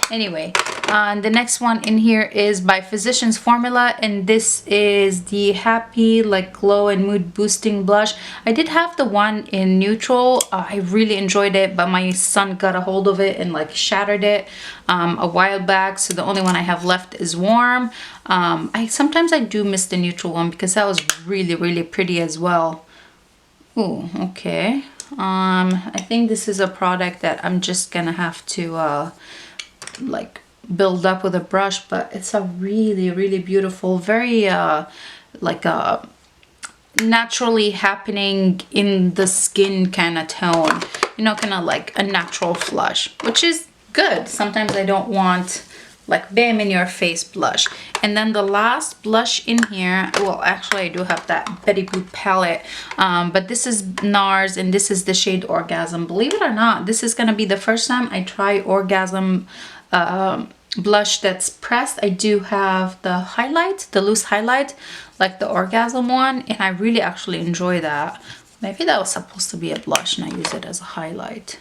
Anyway, the next one in here is by Physicians Formula, and this is the Happy like Glow and Mood Boosting Blush. I did have the one in neutral. I really enjoyed it, but my son got a hold of it and like shattered it a while back, so the only one I have left is warm. Sometimes I do miss the neutral one because that was really pretty as well. Ooh, okay. I think this is a product that I'm just gonna have to like build up with a brush, but it's a really beautiful, very like a naturally happening in the skin kind of tone, you know, kind of like a natural flush, which is good. Sometimes I don't want like bam in your face blush. And then the last blush in here, well actually I do have that Betty Boop palette, but this is NARS, and this is the shade Orgasm. Believe it or not, this is gonna be the first time I try Orgasm blush that's pressed. I do have the highlight, the loose highlight, like the Orgasm one, and I really actually enjoy that. Maybe that was supposed to be a blush and I use it as a highlight.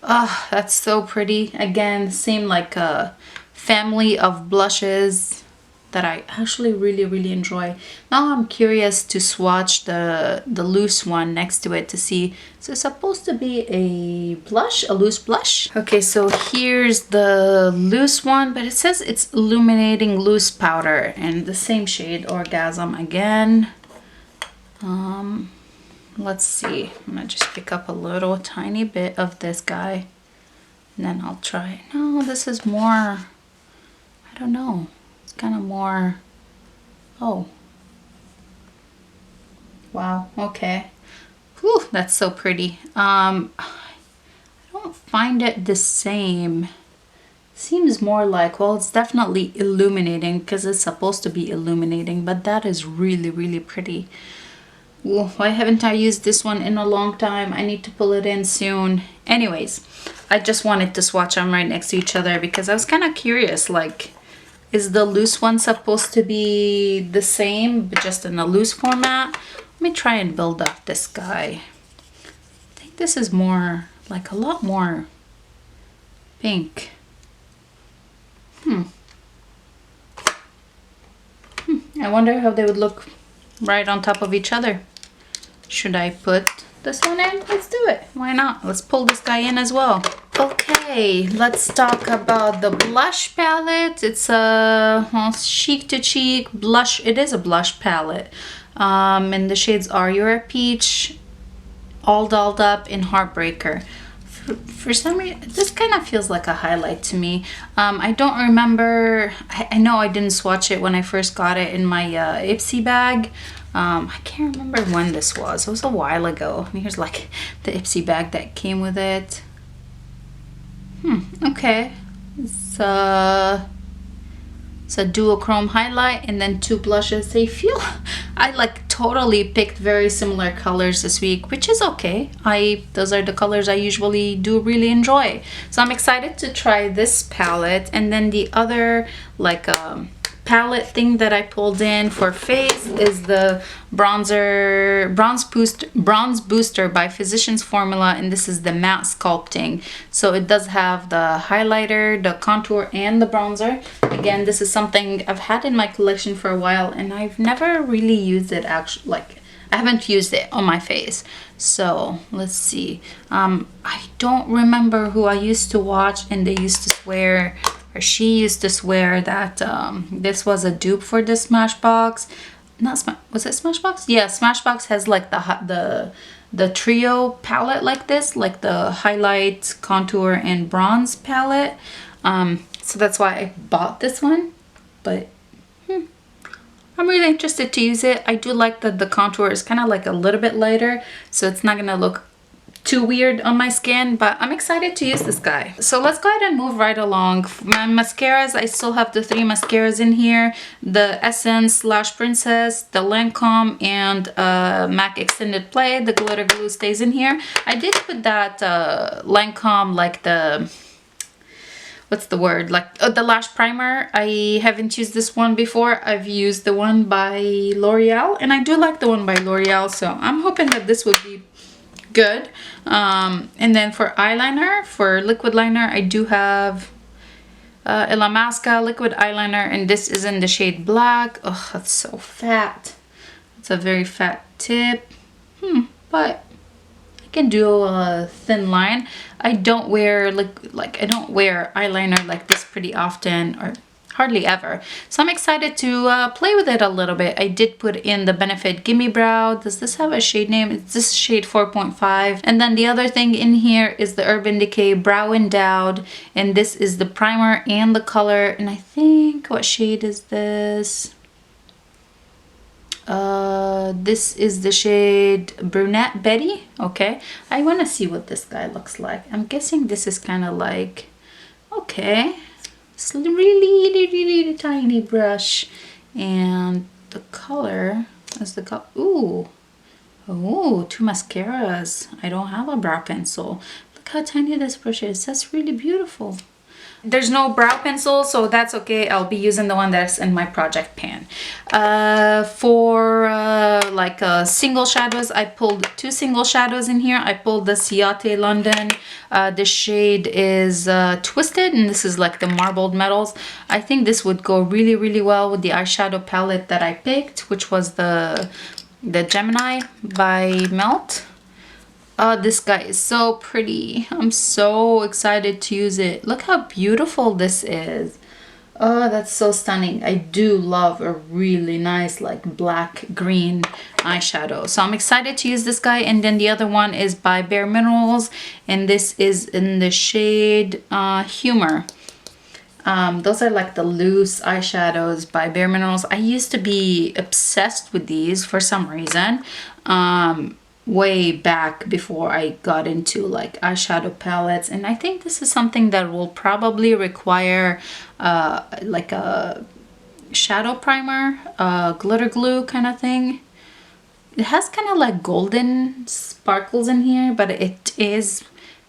Oh, that's so pretty. Again, same like a family of blushes that I actually really enjoy. Now I'm curious to swatch the loose one next to it to see. So it's supposed to be a blush, a loose blush. Okay, so here's the loose one, but it says it's illuminating loose powder, and the same shade Orgasm again. let's see. I'm gonna just pick up a little tiny bit of this guy and then I'll try. No, this is more, I don't know. It's kind of more, oh. Wow, okay. Whew, that's so pretty. I don't find it the same. Seems more like, well, it's definitely illuminating because it's supposed to be illuminating, but that is really, really pretty. Well, why haven't I used this one in a long time? I need to pull it in soon. Anyways, I just wanted to swatch them right next to each other because I was kind of curious, like, is the loose one supposed to be the same, but just in a loose format? Let me try and build up this guy. I think this is more, like a lot more pink. I wonder how they would look right on top of each other. Should I put this one in? Let's do it. Why not? Let's pull this guy in as well. Okay, let's talk about the blush palette. It's a well, cheek to cheek blush. It is a blush palette. And the shades are You're a Peach, All Dolled Up, and Heartbreaker. For some reason, this kind of feels like a highlight to me. I don't remember. I know I didn't swatch it when I first got it in my Ipsy bag. I can't remember when this was. It was a while ago. And here's like the Ipsy bag that came with it. Okay. It's a duochrome highlight and then 2 blushes. They feel, I like totally picked very similar colors this week, which is okay. Those are the colors I usually do really enjoy. So I'm excited to try this palette. And then the other like palette thing that I pulled in for face is the Bronze Booster by Physicians Formula, and this is the matte sculpting. So it does have the highlighter, the contour, and the bronzer. Again, this is something I've had in my collection for a while, and I've never really used it actually, like I haven't used it on my face. So let's see. I don't remember who I used to watch and they used to swear, or she used to swear that this was a dupe for the Smashbox. Was it Smashbox? Yeah, Smashbox has like the trio palette like this, like the highlight, contour, and bronze palette. So that's why I bought this one. But I'm really interested to use it. I do like that the contour is kind of like a little bit lighter, so it's not gonna look too weird on my skin, but I'm excited to use this guy. So let's go ahead and move right along. My mascaras, I still have the 3 mascaras in here. The Essence Lash Princess, the Lancome, and MAC Extended Play. The glitter glue stays in here. I did put that Lancome, like the, what's the word, like the lash primer. I haven't used this one before. I've used the one by L'Oreal, and I do like the one by L'Oreal, so I'm hoping that this would be good. And then for eyeliner, for liquid liner, I do have Ilamasca liquid eyeliner, and this is in the shade Black. Oh, that's so fat. It's a very fat tip. But I can do a thin line. I don't wear I don't wear eyeliner like this pretty often, or hardly ever. So I'm excited to play with it a little bit. I did put in the Benefit Gimme Brow. Does this have a shade name? It's this shade 4.5. And then the other thing in here is the Urban Decay Brow Endowed. And this is the primer and the color. And I think, what shade is this? This is the shade Brunette Betty. Okay, I want to see what this guy looks like. I'm guessing this is kind of like, okay, it's really tiny brush, and the color is the color. Ooh, 2 mascaras. I don't have a brow pencil. Look how tiny this brush is. That's really beautiful. There's no brow pencil, so that's okay. I'll be using the one that's in my project pan. For single shadows, I pulled 2 single shadows in here. I pulled the Ciate London. The shade is Twisted, and this is like the marbled metals. I think this would go really well with the eyeshadow palette that I picked, which was the Gemini by Melt. This guy is so pretty. I'm so excited to use it. Look how beautiful this is. Oh, that's so stunning. I do love a really nice like black green eyeshadow. So I'm excited to use this guy. And then the other one is by Bare Minerals, and this is in the shade Humor. Those are like the loose eyeshadows by Bare Minerals. I used to be obsessed with these for some reason. Way back before I got into like eyeshadow palettes, and I think this is something that will probably require like a shadow primer, glitter glue kind of thing. It has kind of like golden sparkles in here, but it is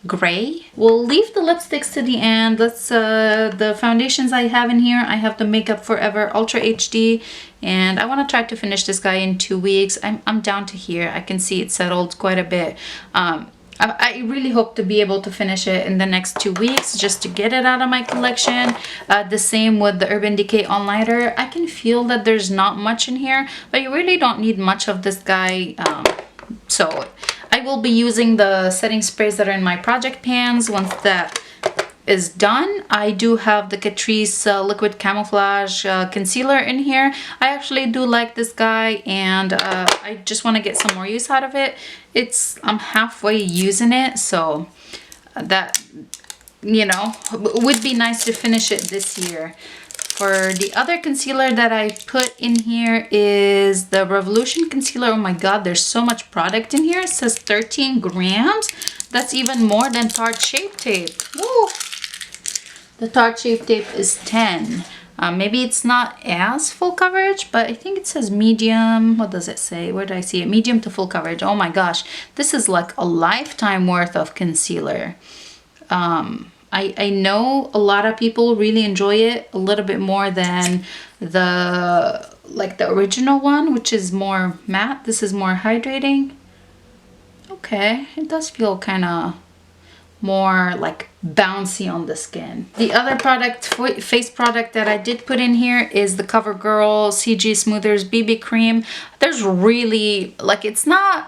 gray. We'll leave the lipsticks to the end. Let's the foundations I have in here. I have the Makeup Forever Ultra HD, and I want to try to finish this guy in 2 weeks. I'm down to here. I can see it settled quite a bit. I really hope to be able to finish it in the next 2 weeks just to get it out of my collection. The same with the Urban Decay All-Nighter. I can feel that there's not much in here, but you really don't need much of this guy. So I will be using the setting sprays that are in my project pans once that is done. I do have the Catrice Liquid Camouflage Concealer in here. I actually do like this guy, and I just want to get some more use out of it. I'm halfway using it, so that, you know, would be nice to finish it this year. For the other concealer that I put in here is the Revolution Concealer. Oh my god, there's so much product in here. It says 13 grams. That's even more than Tarte Shape Tape. Woo! The Tarte Shape Tape is 10. Maybe it's not as full coverage, but I think it says medium. What does it say? Where did I see it? Medium to full coverage. Oh my gosh, this is like a lifetime worth of concealer. I know a lot of people really enjoy it a little bit more than the original one, which is more matte. This is more hydrating. Okay, it does feel kind of more like bouncy on the skin. The other product, face product that I did put in here is the CoverGirl CG Smoothers BB Cream. There's really, like, it's not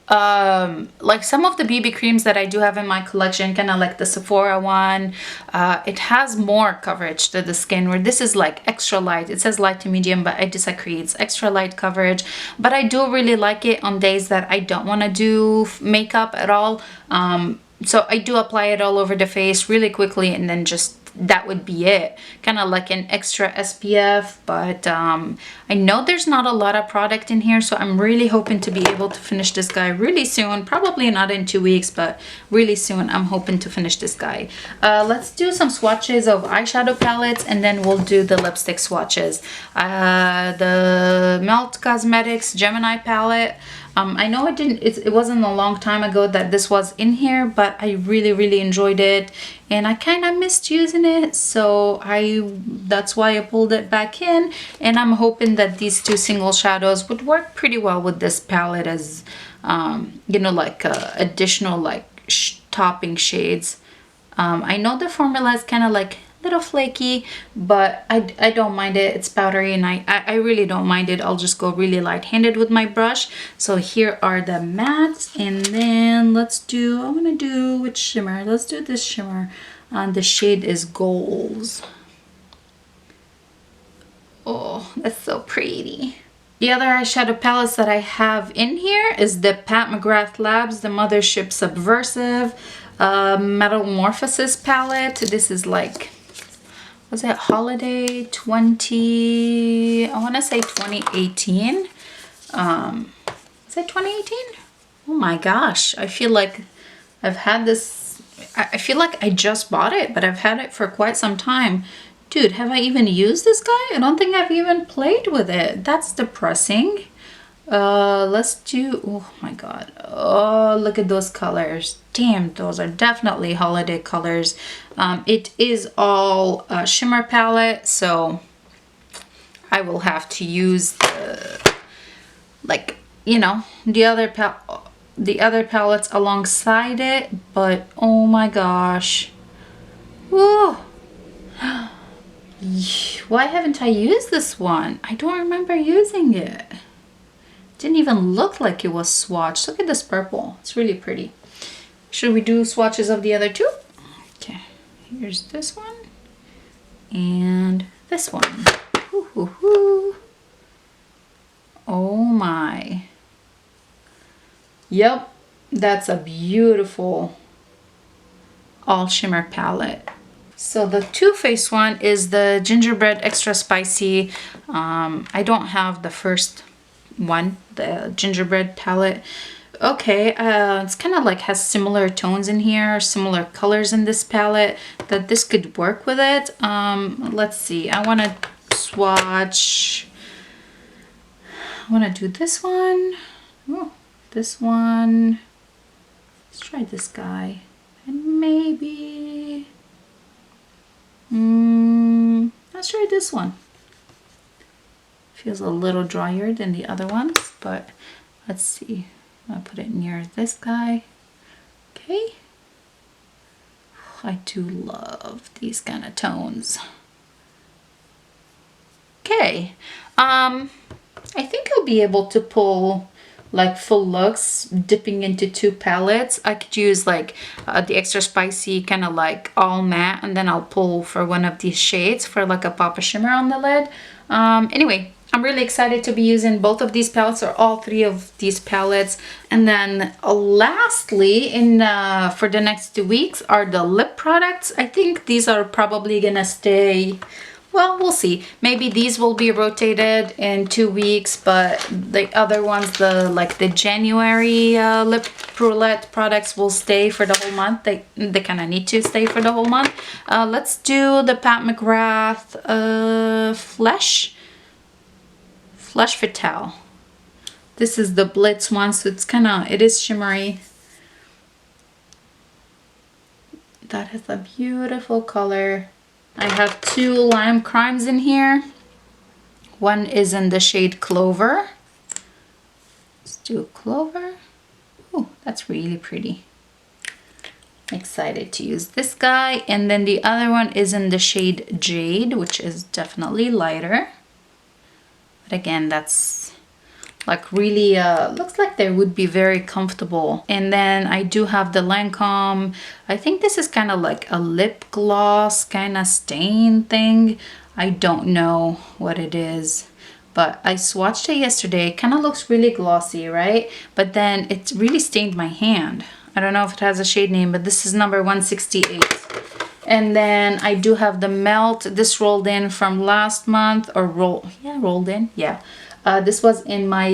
like some of the BB creams that I do have in my collection, kind of like the Sephora one. It has more coverage to the skin, where this is like extra light. It says light to medium, but I disagree. It's extra light coverage, but I do really like it on days that I don't want to do makeup at all. So I do apply it all over the face really quickly, and then just that would be it. Kind of like an extra SPF, but I know there's not a lot of product in here, so I'm really hoping to be able to finish this guy really soon. Probably not in 2 weeks, but really soon I'm hoping to finish this guy. Let's do some swatches of eyeshadow palettes, and then we'll do the lipstick swatches. The Melt Cosmetics Gemini palette. I know it wasn't a long time ago that this was in here, but I really enjoyed it, and I kind of missed using it, so that's why I pulled it back in. And I'm hoping that these two single shadows would work pretty well with this palette as you know, like additional like topping shades. I know the formula is kind of like little flaky, but I don't mind it. It's powdery, and I really don't mind it. I'll just go really light-handed with my brush. So here are the mattes, and then let's do, I'm gonna do which shimmer? Let's do this shimmer. The shade is Goals. Oh, that's so pretty. The other eyeshadow palettes that I have in here is the Pat McGrath Labs, the Mothership Subversive Metamorphosis palette. This is like, was it holiday 20, I want to say 2018. Is it 2018? Oh my gosh, I feel like I've had this, I feel like I just bought it, but I've had it for quite some time. Dude, have I even used this guy? I don't think I've even played with it. That's depressing. Let's do, oh my god, oh, look at those colors. Damn, those are definitely holiday colors. It is all shimmer palette, so I will have to use the, like, you know, the other palettes alongside it. But oh my gosh, whoa. Why haven't I used this one? I don't remember using it. Didn't even look like it was swatched. Look at this purple. It's really pretty. Should we do swatches of the other two? Okay, here's this one. and this one. Ooh, ooh, ooh. Oh my. Yep, that's a beautiful all shimmer palette. So the Too Faced one is the gingerbread extra spicy. I don't have the first one, the gingerbread palette. Okay, it's kind of like has similar tones in here, similar colors in this palette, that this could work with it. Let's see, I want to swatch. I want to do this one. Oh, this one. Let's try this guy. And maybe... let's try this one. Feels a little drier than the other ones, but let's see. I'll put it near this guy. Okay. I do love these kind of tones. Okay. I think I'll be able to pull like full looks dipping into two palettes. I could use like the extra spicy kind of like all matte, and then I'll pull for one of these shades for like a pop of shimmer on the lid. Anyway, I'm really excited to be using both of these palettes, or all three of these palettes. And then lastly, for the next 2 weeks are the lip products. I think these are probably gonna stay. Well, we'll see. Maybe these will be rotated in 2 weeks, but the other ones, like the January lip roulette products, will stay for the whole month. They kind of need to stay for the whole month. Let's do the Pat McGrath Flesh Fatale. This is the Blitz one, so it is shimmery. That is a beautiful color. I have 2 Lime Crimes in here. One is in the shade Clover. Let's do Clover. Oh, that's really pretty. Excited to use this guy. And then the other one is in the shade Jade, which is definitely lighter. But again, that's like really looks like they would be very comfortable. And then I do have the Lancome. I think this is kind of like a lip gloss kind of stain thing. I don't know what it is, but I swatched it yesterday. It kind of looks really glossy, right? But then it really stained my hand. I don't know if it has a shade name, but this is number 168. And then I do have the Melt. This rolled in from last month, or rolled in, yeah. This was in my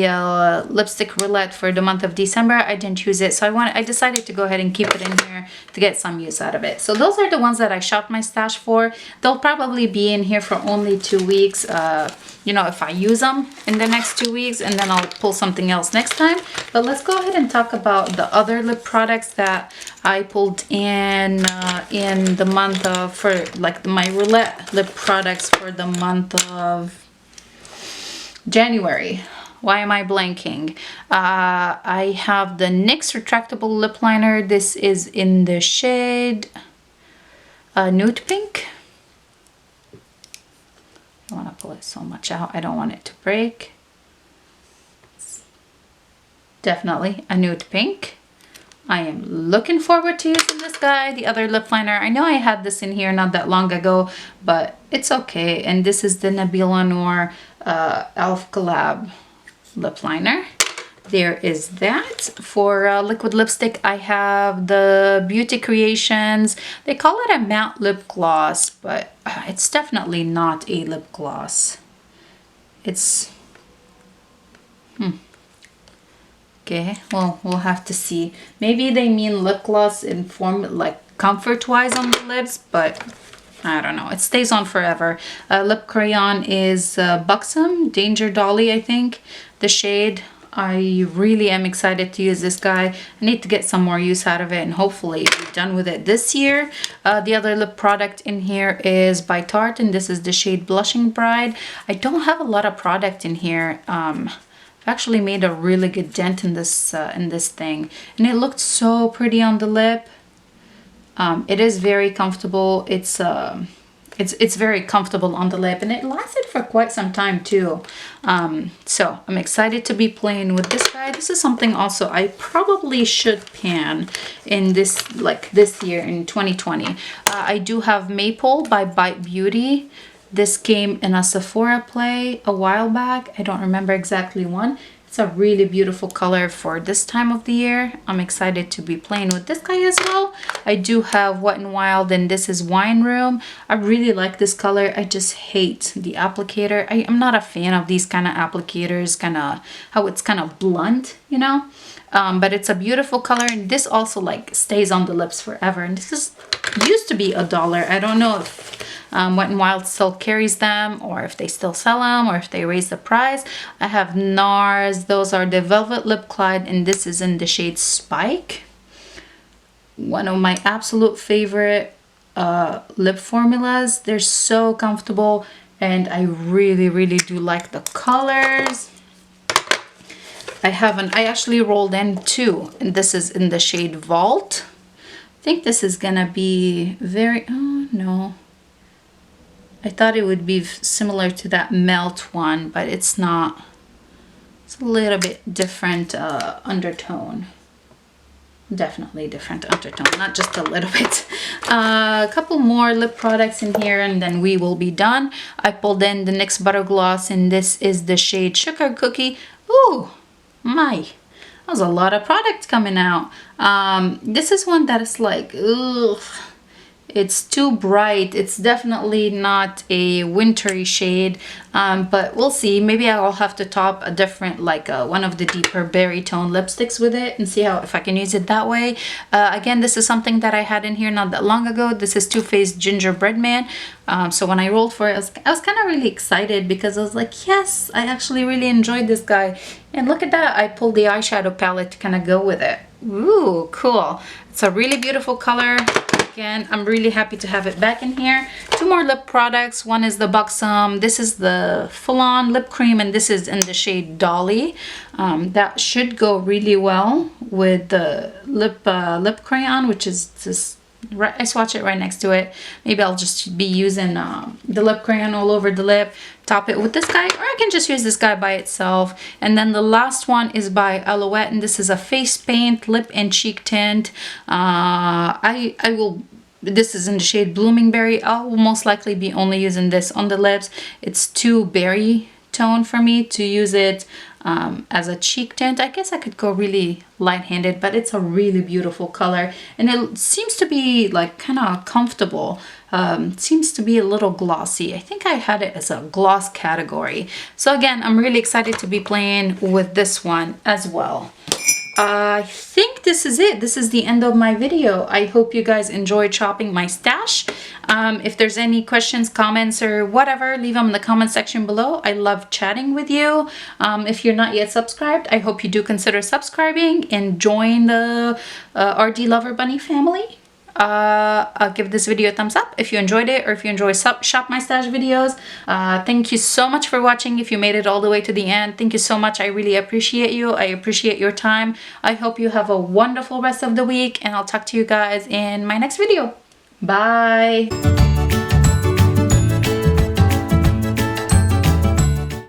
lipstick roulette for the month of December. I didn't use it, so I decided to go ahead and keep it in here to get some use out of it. So those are the ones that I shopped my stash for. They'll probably be in here for only 2 weeks, you know, if I use them in the next 2 weeks, and then I'll pull something else next time. But let's go ahead and talk about the other lip products that I pulled in the month of, for like my roulette lip products for the month of January. Why am I blanking? I have the NYX retractable lip liner. This is in the shade Nude Pink. I want to pull it so much out. I don't want it to break. It's definitely a nude pink. I am looking forward to using this guy, the other lip liner. I know I had this in here not that long ago, but it's okay. And this is the Nabila Noor Elf Collab lip liner. There is that. For liquid lipstick, I have the Beauty Creations. They call it a matte lip gloss, but it's definitely not a lip gloss. It's... Okay, well, we'll have to see. Maybe they mean lip gloss in form, like comfort-wise on the lips, but I don't know. It stays on forever. Lip crayon is Buxom, Danger Dolly, I think, the shade. I really am excited to use this guy. I need to get some more use out of it and hopefully be done with it this year. The other lip product in here is by Tarte, and this is the shade Blushing Bride. I don't have a lot of product in here. I've actually made a really good dent in this thing, and it looked so pretty on the lip. It is very comfortable. It's it's very comfortable on the lip, and it lasted for quite some time too. So I'm excited to be playing with this guy. This is something also I probably should pan in this, like this year in 2020. I do have Maple by Bite Beauty. This came in a Sephora play a while back. I don't remember exactly when. It's a really beautiful color for this time of the year. I'm excited to be playing with this guy as well. I do have Wet n Wild, and this is Wine Room. I really like this color. I just hate the applicator. I'm not a fan of these kind of applicators, kind of how it's kind of blunt, you know? But it's a beautiful color, and this also like stays on the lips forever. And this is used to be $1. I don't know if Wet n Wild still carries them, or if they still sell them, or if they raise the price. I have NARS. Those are the Velvet Lip Clyde, and this is in the shade Spike. One of my absolute favorite lip formulas. They're so comfortable, and I really, really do like the colors. I actually rolled in two, and this is in the shade Vault. I think this is gonna be very, oh no. I thought it would be similar to that Melt one, but it's not. It's a little bit different undertone. Definitely different undertone, not just a little bit. A couple more lip products in here, and then we will be done. I pulled in the NYX Butter Gloss, and this is the shade Sugar Cookie. Ooh, my. That was a lot of product coming out. This is one that is like, ugh. It's too bright. It's definitely not a wintry shade, but we'll see. Maybe I'll have to top a different, like one of the deeper berry tone lipsticks with it and see how, if I can use it that way. Again, this is something that I had in here not that long ago. This is Too Faced Gingerbread Man. So when I rolled for it, I was kind of really excited because I was like, yes, I actually really enjoyed this guy. And look at that, I pulled the eyeshadow palette to kind of go with it. Ooh, cool. It's a really beautiful color. Again, I'm really happy to have it back in here. Two more lip products. One is the Buxom. This is the full-on lip cream, and this is in the shade Dolly. That should go really well with the lip crayon, which is this. I swatch it right next to it. Maybe I'll just be using the lip crayon all over the lip, top it with this guy, or I can just use this guy by itself. And then the last one is by Alouette, and this is a face paint lip and cheek tint. This is in the shade Blooming Berry. I will most likely be only using this on the lips. It's too berry tone for me to use it as a cheek tint. I guess I could go really light-handed, but it's a really beautiful color, and it seems to be like kind of comfortable. Seems to be a little glossy. I think I had it as a gloss category. So again, I'm really excited to be playing with this one as well. I think this is it. This is the end of my video. I hope you guys enjoyed shopping my stash. If there's any questions, comments, or whatever, leave them in the comment section below. I love chatting with you. If you're not yet subscribed, I hope you do consider subscribing and join the RD Lover Bunny family. I'll give this video a thumbs up if you enjoyed it, or if you enjoy Shop My Stash videos. Thank you so much for watching. If you made it all the way to the end, thank you so much. I really appreciate you. I appreciate your time. I hope you have a wonderful rest of the week, and I'll talk to you guys in my next video. Bye.